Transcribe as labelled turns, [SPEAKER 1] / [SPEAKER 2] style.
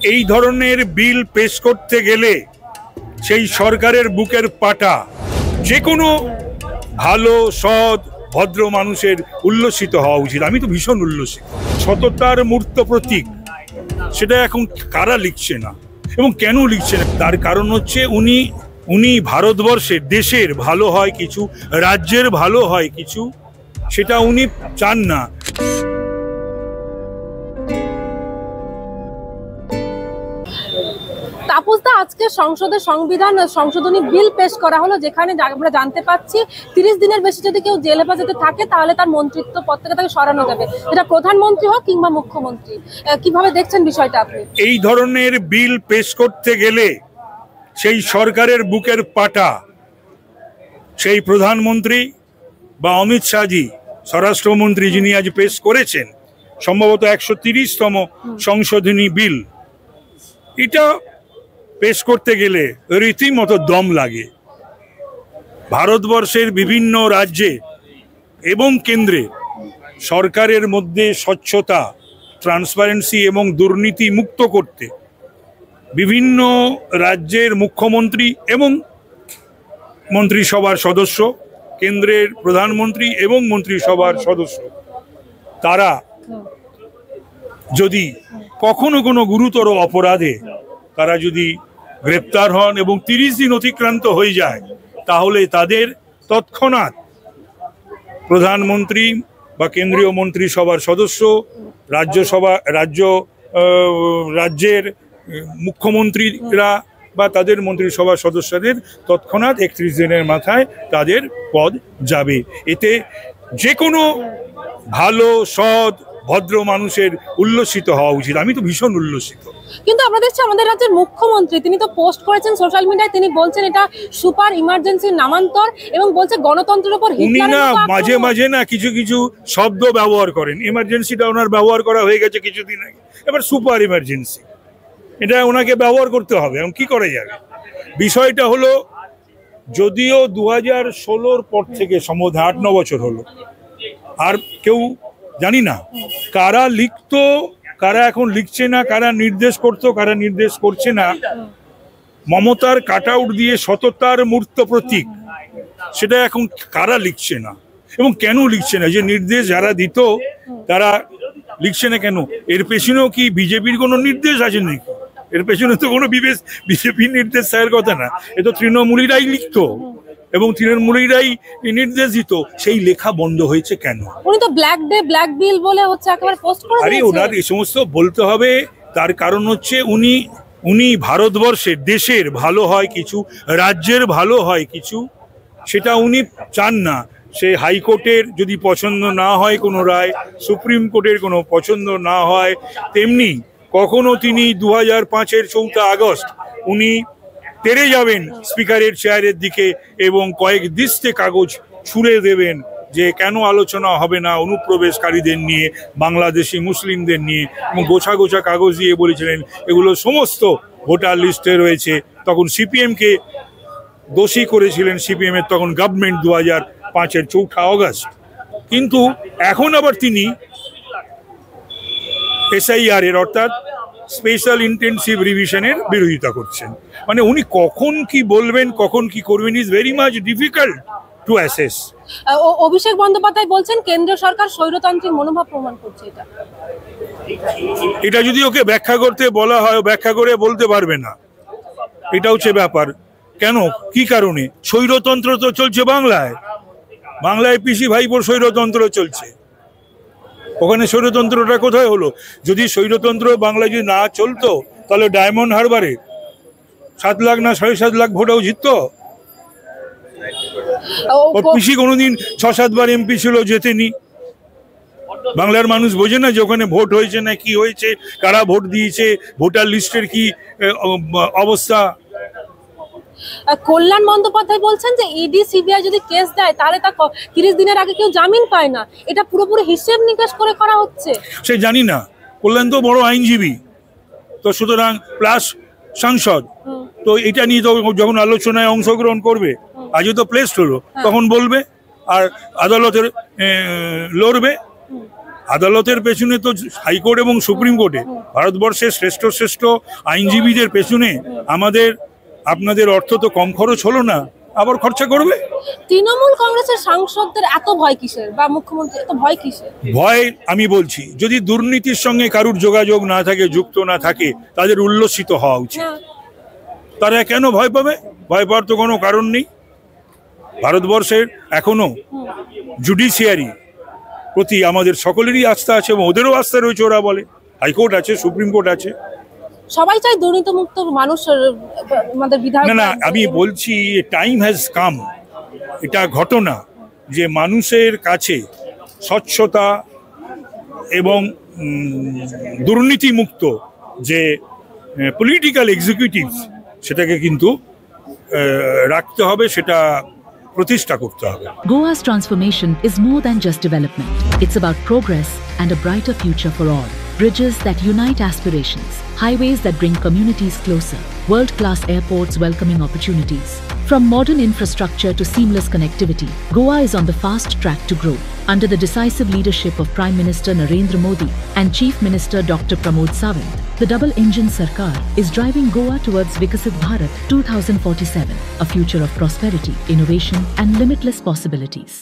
[SPEAKER 1] এই ধরনের বিল পেশ করতে গেলে সেই সরকারের বুকের পাটা যে কোনো ভালো সৎ ভদ্র মানুষের উল্লসিত হওয়া উচিত। আমি তো ভীষণ উল্লসিত। সততার মূর্ত প্রতীক, সেটা এখন কারা লিখছে না এবং কেন লিখছে না, তার কারণ হচ্ছে উনি ভারতবর্ষের দেশের ভালো হয় কিছু, রাজ্যের ভালো হয় কিছু, সেটা উনি চান না।
[SPEAKER 2] তাপসদা, আজকে সংসদে সংবিধান সংশোধনী বিল পেশ করা হলো, যেখানে আমরা জানতে পাচ্ছি 30 দিনের বেশি যদি কেউ জেল হেফাজতে থাকে তাহলে তার মন্ত্রিত্ব পদ থেকে তাকে সরানো যাবে, এটা প্রধানমন্ত্রী হোক কিংবা মুখ্যমন্ত্রী। কিভাবে দেখছেন বিষয়টা আপনি?
[SPEAKER 1] এই ধরনের বিল পেশ করতে গেলে সেই সরকারের বুকের পাটা সেই প্রধানমন্ত্রী বা অমিত শাহজি স্বরাষ্ট্রমন্ত্রী যিনি আজ পেশ করেছেন সম্ভবত 130তম সংশোধনী বিল, এটা পেশ করতে গেলে রীতিমতো দম লাগে। ভারতবর্ষের বিভিন্ন রাজ্যে এবং কেন্দ্রে সরকারের মধ্যে স্বচ্ছতা, ট্রান্সপারেন্সি এবং দুর্নীতি মুক্ত করতে বিভিন্ন রাজ্যের মুখ্যমন্ত্রী এবং মন্ত্রিসভার সদস্য, কেন্দ্রের প্রধানমন্ত্রী এবং মন্ত্রিসভার সদস্য, তারা যদি কখনো কোনো গুরুতর অপরাধে তারা যদি গ্রেপ্তার হন এবং 30 দিন অতিক্রান্ত হয়ে যায়, তাহলে তাদের তৎক্ষণাৎ প্রধানমন্ত্রী বা কেন্দ্রীয় মন্ত্রিসভার সদস্য, রাজ্যের মুখ্যমন্ত্রীরা বা তাদের মন্ত্রিসভার সদস্যদের তৎক্ষণাৎ 31 দিনের মাথায় তাদের পদ যাবে। এতে যে কোনো ভালো সৎ ভদ্র মানুষের উল্লসিত হওয়া উচিত। আমি তো ভীষণ উল্লসিত।
[SPEAKER 2] কিন্তু আমরা দেখছি আমাদের রাজ্যের মুখ্যমন্ত্রী তিনি তো পোস্ট করেছেন সোশ্যাল মিডিয়ায়, তিনি বলছেন এটা সুপার ইমার্জেন্সির নামান্তর এবং বলছে গণতন্ত্রের উপর
[SPEAKER 1] উনি না মাঝে মাঝে না কিছু কিছু শব্দ ব্যবহার করেন। ইমার্জেন্সিটা ওনার ব্যবহার করা হয়ে গেছে কিছুদিন আগে, এবার সুপার ইমার্জেন্সি, এটা ওনাকে ব্যবহার করতে হবে। এবং কি করা যাবে? বিষয়টা হলো, যদিও 2016 পর থেকে সম্ভবত 8-9 বছর হলো, আর কেউ জানি না কারা লিখতো, কারা এখন লিখছে না, কারা নির্দেশ করতো, কারা নির্দেশ করছে না। মমতার কাট আউট দিয়ে সততার মূর্ত প্রতীক, সেটা এখন কারা লিখছে না এবং কেন লিখছে না? যে নির্দেশ যারা দিত তারা লিখছে না কেন? এর পেছনেও কি বিজেপির কোনো নির্দেশ আছে নাকি? এর পেছনে তো কোনো বিজেপির নির্দেশ থাকার কথা না। এ তো তৃণমূলীরাই লিখতো এবং তৃণমূলীরাই নির্দেশ দিত। সেই লেখা বন্ধ হয়েছে কেন?
[SPEAKER 2] উনি তো ব্ল্যাক ডে ব্ল্যাক বিল বলে হচ্ছে একেবারে পোস্ট করে দিয়েছে।
[SPEAKER 1] আরে ওনার এই সমস্ত বলতে হবে, তার কারণ হচ্ছে উনি ভারতবর্ষের দেশের ভালো হয় কিছু, রাজ্যের ভালো হয় কিছু, সেটা উনি চান না। সে হাইকোর্টের যদি পছন্দ না হয় কোনো রায়, সুপ্রিম কোর্টের কোনো পছন্দ না হয়, তেমনি কখনো তিনি 2005-এর 4 আগস্ট উনি তেড়ে যাবেন স্পিকারের চেয়ারের দিকে এবং কয়েক দৃষ্টে কাগজ ছুঁড়ে দেবেন যে কেন আলোচনা হবে না অনুপ্রবেশকারীদের নিয়ে, বাংলাদেশি মুসলিমদের নিয়ে, এবং গোছা গোছা কাগজ দিয়ে বলেছিলেন এগুলো সমস্ত ভোটার লিস্টে রয়েছে। তখন সিপিএমকে দোষী করেছিলেন, সিপিএমের তখন গভর্নমেন্ট 2005-এর 4 আগস্ট। কিন্তু এখন আবার তিনি SIR এর অর্থাৎ স্পেশাল ইন্টেনসিভ রিভিশনের বিরোধিতা করছেন। মানে উনি কখন কি বলবেন, কখন কি করবেন, is very much difficult to assess.
[SPEAKER 2] Abhishek Bandyopadhyay বলছেন কেন্দ্র সরকার স্বৈরতান্ত্রিক মনোভাব প্রমাণ করছে।
[SPEAKER 1] এটা যদি ওকে ব্যাখ্যা করতে বলা হয়, ব্যাখ্যা করে বলতে পারবে না। এটা হচ্ছে ব্যাপার। কেন, কি কারণে? স্বৈরতন্ত্র তো চলছে বাংলায় পিসি ভাইপোর স্বৈরতন্ত্র চলছে। ওখানে স্বৈরতন্ত্রটা কোথায় হলো? যদি স্বৈরতন্ত্র বাংলায় যদি না চলতো তাহলে ডায়মন্ড হারবারে 7 লাখ না 7.5 লাখ ভোটেও জিততো। ওর পিসি কোনোদিন 6-7 বার এমপি ছিল, জেতেনি। বাংলার মানুষ বোঝে না যে ওখানে ভোট হয়েছে না কি হয়েছে, কারা ভোট দিয়েছে, ভোটার লিস্টের কি অবস্থা।
[SPEAKER 2] কল্যাণ বন্দ্যোপাধ্যায় বলছেন যে ইডি সিবিআই যদি কেস দেয় তাহলে তা 30 দিনের আগে কেউ জামিন পায় না, এটা পুরোপুরি হিসেব নিকেশ করে করা হচ্ছে।
[SPEAKER 1] সে জানি না, কল্যাণ তো বড় আইনজীবী, তো সুতরাং প্লাস সাংসদ, তো এটা নিয়ে তো যখন আলোচনায় অংশগ্রহণ করবে, আজও তো প্লেসড হলো, তখন বলবে আর আদালতের লড়বে। আদালতের পেছনে তো হাইকোর্ট এবং সুপ্রিম কোর্টে ভারতবর্ষের শ্রেষ্ঠ শ্রেষ্ঠ আইনজীবীদের পেছনে আপনাদের অর্থ তো কম খরচ হলো না, আবার খরচা করবে।
[SPEAKER 2] তৃণমূল কংগ্রেসের সাংসদদের এত ভয় কিসের, বা মুখ্যমন্ত্রী এত ভয় কিসের?
[SPEAKER 1] ভয় আমি বলছি, যদি দুর্নীতির সঙ্গে কারুর যোগাযোগ না থাকে, যুক্ত না থাকে, তাদের উল্লসিত হওয়া উচিত। তারা কেন ভয় পাবে? ভয় পাওয়ার তো কোনো কারণ নেই। ভারতবর্ষের এখনো জুডিশিয়ারি প্রতি আমাদের সকলেরই আস্থা আছে এবং ওদেরও আস্থা রয়েছে। ওরা বলে হাইকোর্ট আছে, সুপ্রিম কোর্ট আছে।
[SPEAKER 2] সবাই চাই দুর্নীতিমুক্ত মানুষ আমাদের বিধায়ক।
[SPEAKER 1] না, আমি বলছি টাইম হ্যাজ কাম, এটা ঘটনা যে মানুষের কাছে স্বচ্ছতা এবং দুর্নীতিমুক্ত যে পলিটিক্যাল এক্সিকিউটিভ, সেটাকে কিন্তু রাখতে হবে, সেটা প্রতিষ্ঠা করতে হবে।
[SPEAKER 3] Goa's transformation is more than just development. It's about progress and a brighter future for all. Bridges that unite aspirations, highways that bring communities closer, world-class airports welcoming opportunities. From modern infrastructure to seamless connectivity, Goa is on the fast track to grow. Under the decisive leadership of Prime Minister Narendra Modi and Chief Minister Dr. Pramod Sawant, the double-engine Sarkar is driving Goa towards Vikasit Bharat 2047, a future of prosperity, innovation and limitless possibilities.